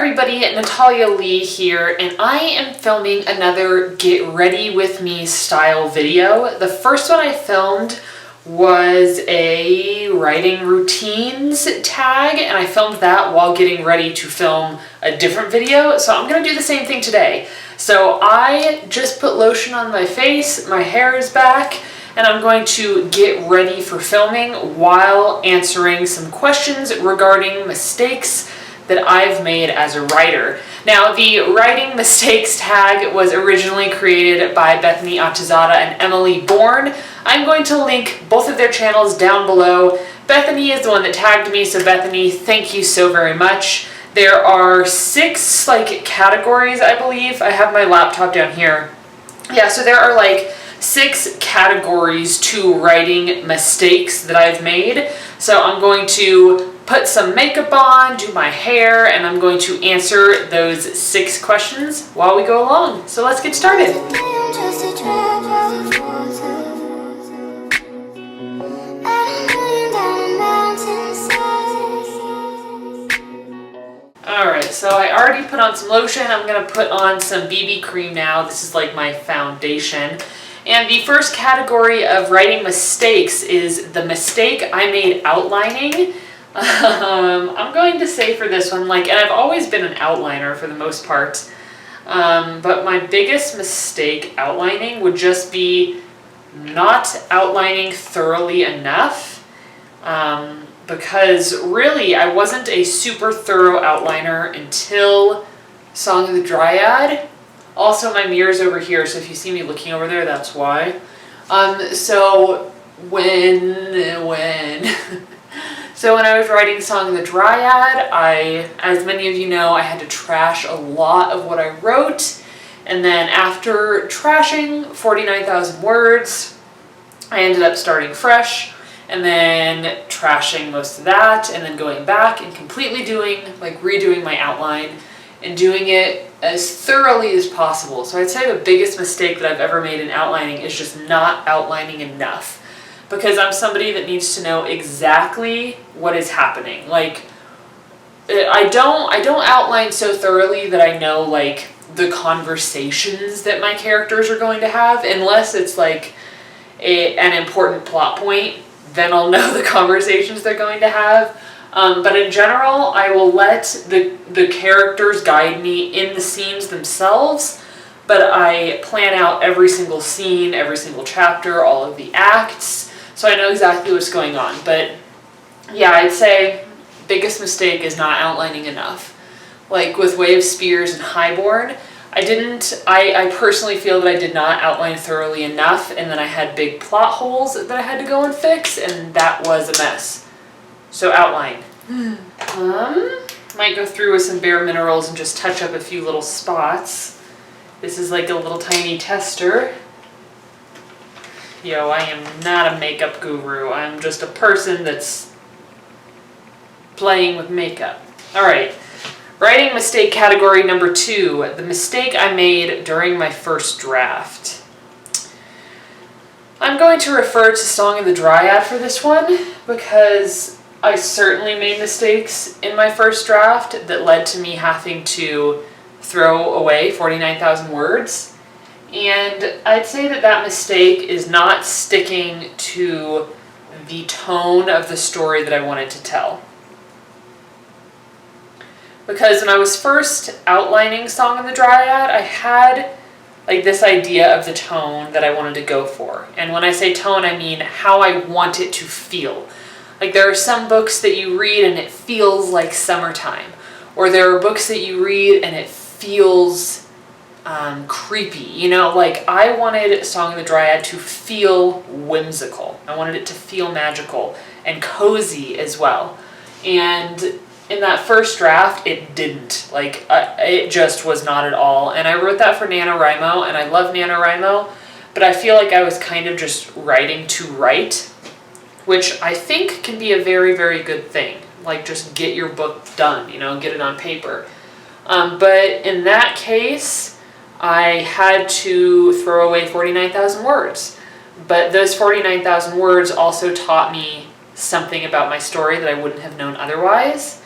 everybody, Natalia Leigh here, and I am filming another Get Ready With Me style video. The first one I filmed was a writing routines tag, and I filmed that while getting ready to film a different video, so I'm gonna do the same thing today. So I just put lotion on my face, my hair is back, and I'm going to get ready for filming while answering some questions regarding mistakes that I've made as a writer. Now, the writing mistakes tag was originally created by Bethany, ATAZADEH, and Emily BOURNE. I'm going to link both of their channels down below. Bethany is the one that tagged me, so Bethany, thank you so very much. There are 6 categories, I believe. I have my laptop down here. Yeah, so there are 6 categories to writing mistakes that I've made. So I'm going to put some makeup on, do my hair, and I'm going to answer those 6 questions while we go along. So let's get started. Alright, so I already put on some lotion. I'm going to put on some BB cream now. This is my foundation. And the first category of writing mistakes is the mistake I made outlining. I'm going to say for this one, and I've always been an outliner for the most part, but my biggest mistake outlining would just be not outlining thoroughly enough, because really I wasn't a super thorough outliner until Song of the Dryad. Also, my mirror's over here, so if you see me looking over there, that's why. So when I was writing Song of the Dryad, as many of you know, I had to trash a lot of what I wrote. And then after trashing 49,000 words, I ended up starting fresh and then trashing most of that and then going back and completely redoing my outline and doing it as thoroughly as possible. So I'd say the biggest mistake that I've ever made in outlining is just not outlining enough. Because I'm somebody that needs to know exactly what is happening. I don't outline so thoroughly that I know the conversations that my characters are going to have, unless it's an important plot point. Then I'll know the conversations they're going to have. But in general, I will let the characters guide me in the scenes themselves. But I plan out every single scene, every single chapter, all of the acts, so I know exactly what's going on. But yeah, I'd say biggest mistake is not outlining enough. With Way of Spears and Highborn, I personally feel that I did not outline thoroughly enough, and then I had big plot holes that I had to go and fix, and that was a mess. So outline. Might go through with some Bare Minerals and just touch up a few little spots. This is a little tiny tester. Yo, I am not a makeup guru. I'm just a person that's playing with makeup. Alright, writing mistake category number 2, the mistake I made during my first draft. I'm going to refer to Song of the Dryad for this one because I certainly made mistakes in my first draft that led to me having to throw away 49,000 words. And I'd say that mistake is not sticking to the tone of the story that I wanted to tell. Because when I was first outlining Song of the Dryad, I had this idea of the tone that I wanted to go for. And when I say tone, I mean how I want it to feel. There are some books that you read and it feels like summertime. Or there are books that you read and it feels creepy. I wanted Song of the Dryad to feel whimsical. I wanted it to feel magical and cozy as well. And in that first draft, it didn't. It just was not at all. And I wrote that for NaNoWriMo, and I love NaNoWriMo, but I feel like I was kind of just writing to write, which I think can be a very, very good thing. Just get your book done, get it on paper. But in that case, I had to throw away 49,000 words. But those 49,000 words also taught me something about my story that I wouldn't have known otherwise.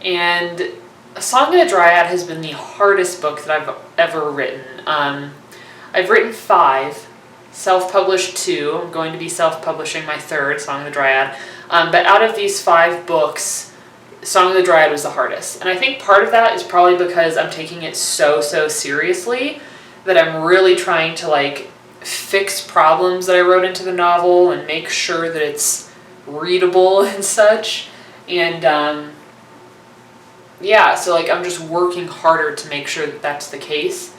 And A Song of the Dryad has been the hardest book that I've ever written. I've written 5, self-published 2. I'm going to be self-publishing my 3rd, Song of the Dryad. But out of these 5 books, Song of the Dryad was the hardest. And I think part of that is probably because I'm taking it so seriously that I'm really trying to like fix problems that I wrote into the novel and make sure that it's readable and such. And yeah, so like I'm just working harder to make sure that that's the case.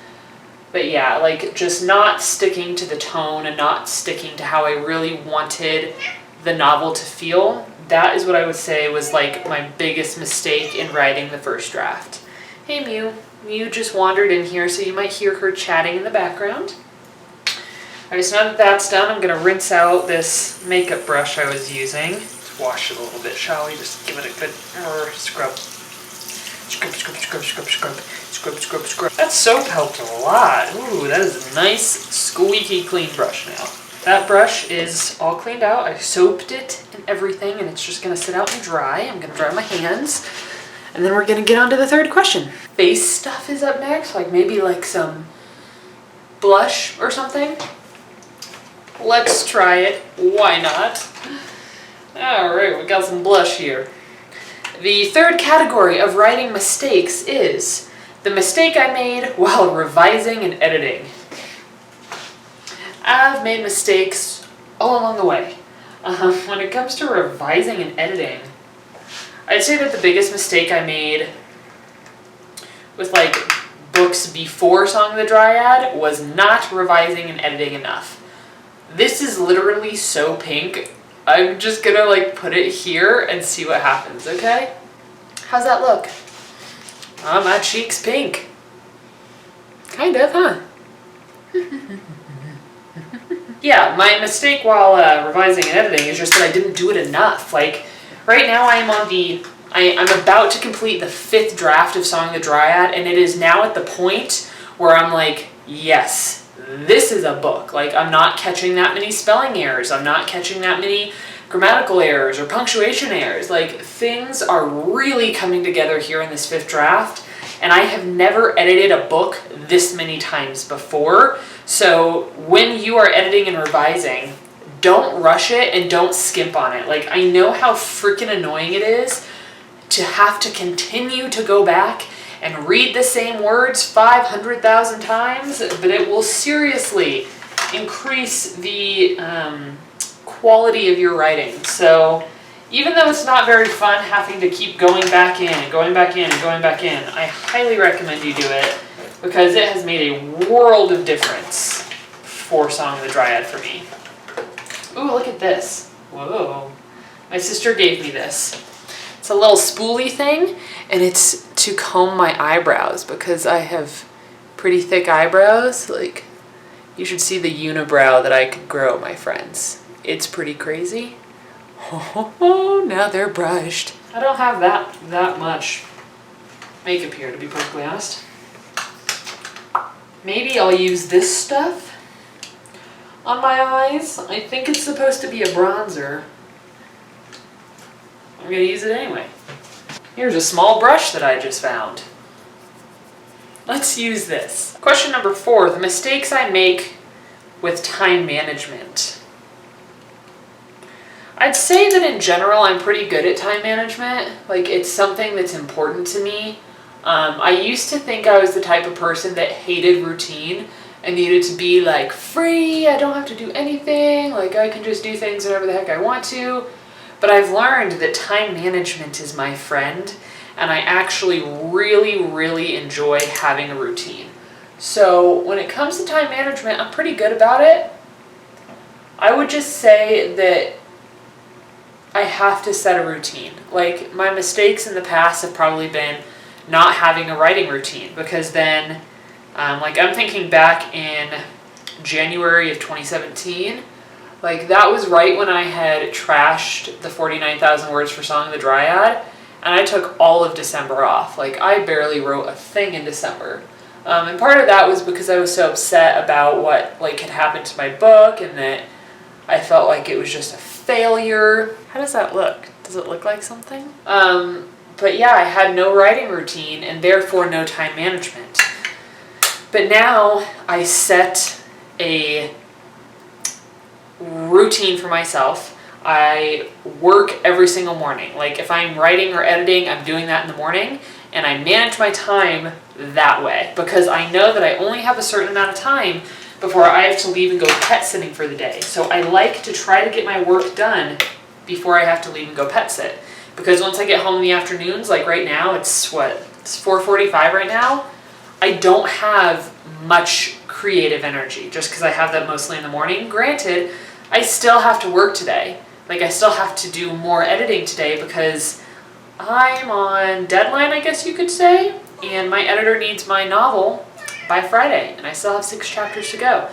But yeah, like just not sticking to the tone and not sticking to how I really wanted the novel to feel. That is what I would say was like my biggest mistake in writing the first draft. Hey Mew. Mew just wandered in here, so you might hear her chatting in the background. Alright, so now that that's done, I'm going to rinse out this makeup brush I was using. Let's wash it a little bit, shall we? Just give it a good scrub. Scrub, scrub, scrub, scrub, scrub, scrub, scrub, scrub. That soap helped a lot. Ooh, that is a nice, squeaky clean brush now. That brush is all cleaned out. I soaped it and everything, and it's just going to sit out and dry. I'm going to dry my hands, and then we're going to get on to the 3rd question. Face stuff is up next, like maybe like some blush or something. Let's try it. Why not? Alright, we got some blush here. The 3rd category of writing mistakes is the mistake I made while revising and editing. I've made mistakes all along the way. When it comes to revising and editing, I'd say that the biggest mistake I made with like books before Song of the Dryad was not revising and editing enough. This is literally so pink. I'm just gonna like put it here and see what happens, okay? How's that look? Oh, my cheek's pink. Kind of, huh? Yeah, my mistake while revising and editing is just that I didn't do it enough. Like, right now I'm about to complete the 5th draft of Song of the Dryad, and it is now at the point where I'm like, yes, this is a book. Like, I'm not catching that many spelling errors. I'm not catching that many grammatical errors or punctuation errors. Like, things are really coming together here in this 5th draft, and I have never edited a book this many times before. So when you are editing and revising, don't rush it and don't skimp on it. Like, I know how freaking annoying it is to have to continue to go back and read the same words 500,000 times, but it will seriously increase the quality of your writing. So even though it's not very fun having to keep going back in and going back in and going back in, I highly recommend you do it because it has made a world of difference for Song of the Dryad for me. Ooh, look at this. Whoa. My sister gave me this. It's a little spoolie thing, and it's to comb my eyebrows because I have pretty thick eyebrows. Like, you should see the unibrow that I could grow, my friends. It's pretty crazy. Oh, now they're brushed. I don't have that much makeup here, to be perfectly honest. Maybe I'll use this stuff on my eyes. I think it's supposed to be a bronzer. I'm going to use it anyway. Here's a small brush that I just found. Let's use this. Question number 4, the mistakes I make with time management. I'd say that in general I'm pretty good at time management. Like, it's something that's important to me. I used to think I was the type of person that hated routine and needed to be like free, I don't have to do anything, like I can just do things whenever the heck I want to. But I've learned that time management is my friend, and I actually really enjoy having a routine. So when it comes to time management, I'm pretty good about it. I would just say that I have to set a routine. Like, my mistakes in the past have probably been not having a writing routine, because then, like, I'm thinking back in January of 2017, like, that was right when I had trashed the 49,000 words for Song of the Dryad, and I took all of December off. Like, I barely wrote a thing in December. And part of that was because I was so upset about what, like, had happened to my book, and that I felt like it was just a failure. How does that look? Does it look like something? But yeah, I had no writing routine and therefore no time management. But now I set a routine for myself. I work every single morning. Like if I'm writing or editing, I'm doing that in the morning, and I manage my time that way because I know that I only have a certain amount of time before I have to leave and go pet sitting for the day. So I like to try to get my work done before I have to leave and go pet sit. Because once I get home in the afternoons, like right now, it's 4:45 right now, I don't have much creative energy just because I have that mostly in the morning. Granted, I still have to work today. Like I still have to do more editing today because I'm on deadline, I guess you could say, and my editor needs my novel by Friday, and I still have 6 chapters to go.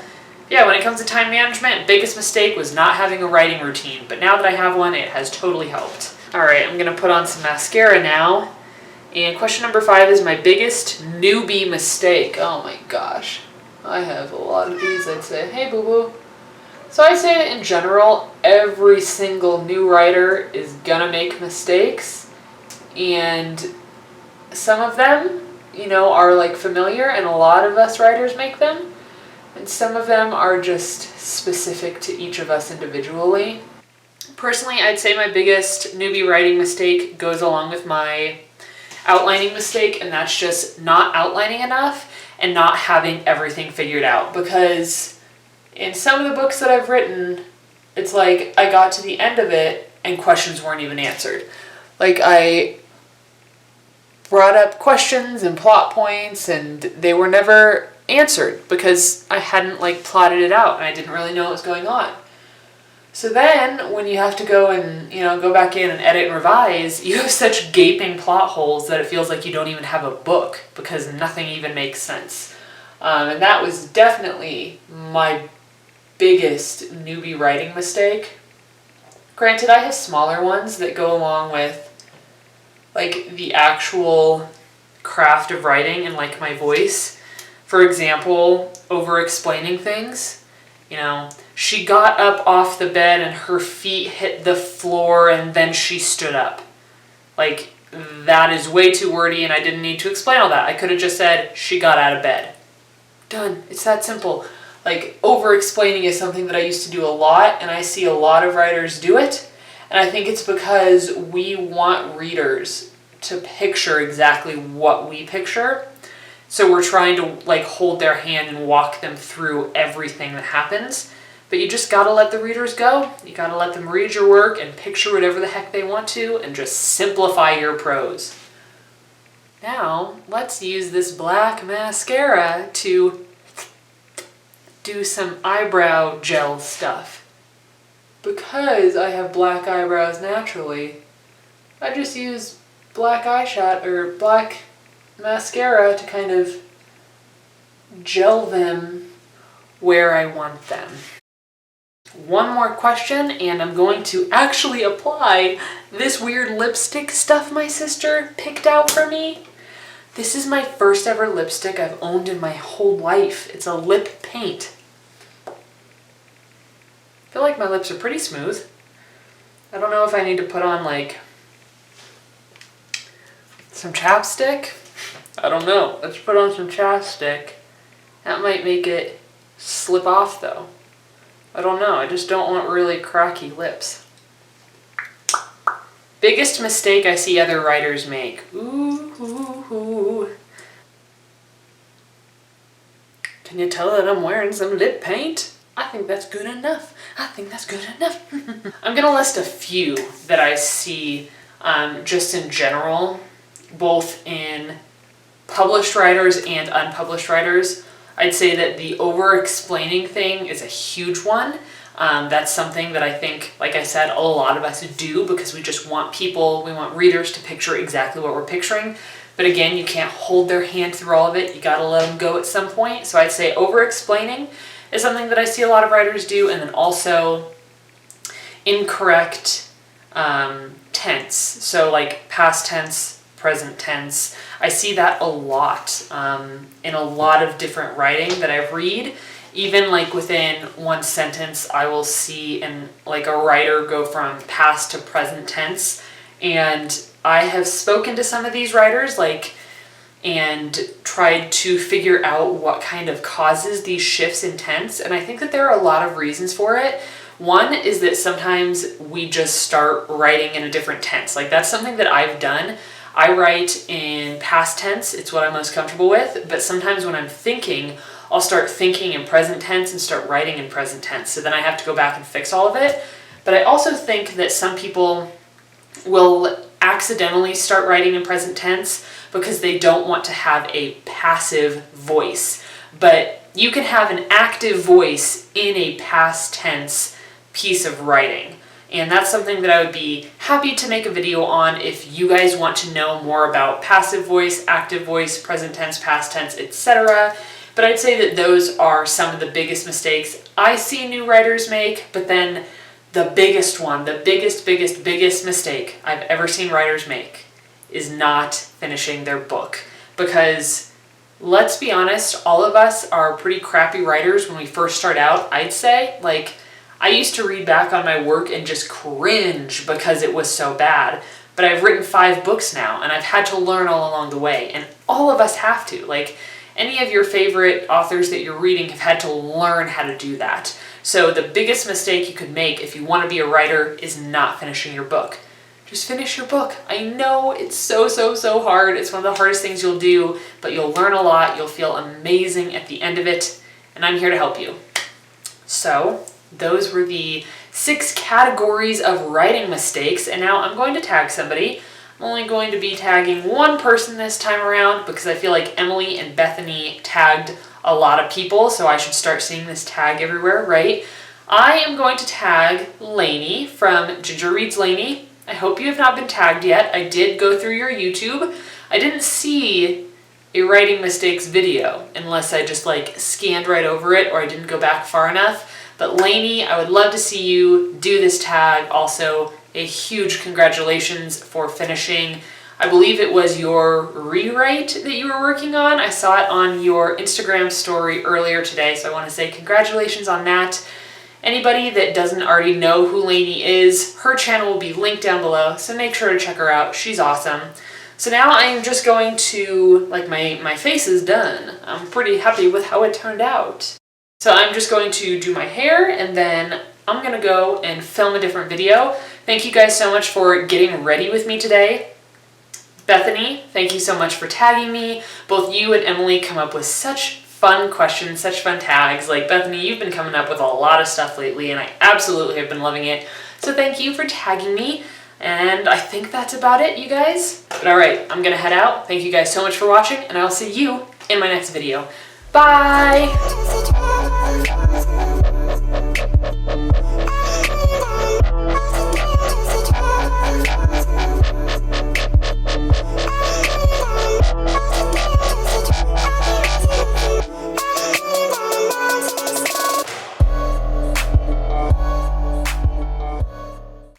Yeah, when it comes to time management, biggest mistake was not having a writing routine, but now that I have one, it has totally helped. All right, I'm gonna put on some mascara now, and question number 5 is my biggest newbie mistake. Oh my gosh, I have a lot of these, I'd say. Hey, boo-boo. So I'd say that in general, every single new writer is gonna make mistakes, and some of them, you know, are like familiar, and a lot of us writers make them, and some of them are just specific to each of us individually. Personally, I'd say my biggest newbie writing mistake goes along with my outlining mistake, and that's just not outlining enough and not having everything figured out. Because in some of the books that I've written, it's like I got to the end of it and questions weren't even answered. Like I brought up questions and plot points and they were never answered because I hadn't like plotted it out and I didn't really know what was going on. So then when you have to go and, you know, go back in and edit and revise, you have such gaping plot holes that it feels like you don't even have a book because nothing even makes sense. And that was definitely my biggest newbie writing mistake. Granted, I have smaller ones that go along with like the actual craft of writing and like my voice. For example, over explaining things. You know, she got up off the bed and her feet hit the floor and then she stood up. Like, that is way too wordy and I didn't need to explain all that. I could have just said, she got out of bed. Done. It's that simple. Like, over explaining is something that I used to do a lot, and I see a lot of writers do it. And I think it's because we want readers to picture exactly what we picture. So we're trying to like hold their hand and walk them through everything that happens. But you just gotta let the readers go. You gotta let them read your work and picture whatever the heck they want to and just simplify your prose. Now, let's use this black mascara to do some eyebrow gel stuff. Because I have black eyebrows naturally, I just use black eyeshadow or black mascara to kind of gel them where I want them. One more question, and I'm going to actually apply this weird lipstick stuff my sister picked out for me. This is my first ever lipstick I've owned in my whole life. It's a lip paint. I feel like my lips are pretty smooth. I don't know if I need to put on like some chapstick. I don't know. Let's put on some chapstick. That might make it slip off though. I don't know. I just don't want really cracky lips. Biggest mistake I see other writers make. Ooh. Can you tell that I'm wearing some lip paint? I think that's good enough. I think that's good enough. I'm gonna list a few that I see just in general, both in published writers and unpublished writers. I'd say that the over-explaining thing is a huge one. That's something that I think, like I said, a lot of us do because we just want we want readers to picture exactly what we're picturing. But again, you can't hold their hand through all of it. You gotta let them go at some point. So I'd say over-explaining is something that I see a lot of writers do, and then also incorrect tense. So like past tense, present tense. I see that a lot in a lot of different writing that I read. Even like within one sentence, I will see like a writer go from past to present tense, and I have spoken to some of these writers, and tried to figure out what kind of causes these shifts in tense, and I think that there are a lot of reasons for it. One is that sometimes we just start writing in a different tense. That's something that I've done. I write in past tense, it's what I'm most comfortable with, but sometimes when I'm thinking, I'll start thinking in present tense and start writing in present tense, so then I have to go back and fix all of it. But I also think that some people will accidentally start writing in present tense because they don't want to have a passive voice. But you can have an active voice in a past tense piece of writing. And that's something that I would be happy to make a video on if you guys want to know more about passive voice, active voice, present tense, past tense, etc. But I'd say that those are some of the biggest mistakes I see new writers make. But then the biggest one, the biggest mistake I've ever seen writers make is not finishing their book. Because let's be honest, all of us are pretty crappy writers when we first start out, I'd say. I used to read back on my work and just cringe because it was so bad. But I've written 5 books now, and I've had to learn all along the way. And all of us have to. Any of your favorite authors that you're reading have had to learn how to do that. So the biggest mistake you could make if you want to be a writer is not finishing your book. Just finish your book. I know it's so hard. It's one of the hardest things you'll do, but you'll learn a lot. You'll feel amazing at the end of it, and I'm here to help you. So those were the 6 categories of writing mistakes, and now I'm going to tag somebody. I'm only going to be tagging one person this time around because I feel like Emily and Bethany tagged a lot of people, so I should start seeing this tag everywhere, right? I am going to tag Lainey from Ginger Reads Lainey. I hope you have not been tagged yet. I did go through your YouTube. I didn't see a writing mistakes video unless I just scanned right over it or I didn't go back far enough. But Lainey, I would love to see you do this tag. Also, a huge congratulations for finishing, I believe it was your rewrite that you were working on. I saw it on your Instagram story earlier today, so I want to say congratulations on that. Anybody that doesn't already know who Lainey is, her channel will be linked down below, so make sure to check her out. She's awesome. So now I'm just going to, my face is done. I'm pretty happy with how it turned out. So I'm just going to do my hair, and then I'm going to go and film a different video. Thank you guys so much for getting ready with me today. Bethany, thank you so much for tagging me. Both you and Emily come up with such fun questions, such fun tags. Bethany, you've been coming up with a lot of stuff lately, and I absolutely have been loving it. So thank you for tagging me. And I think that's about it, you guys. But alright, I'm going to head out. Thank you guys so much for watching, and I'll see you in my next video. Bye!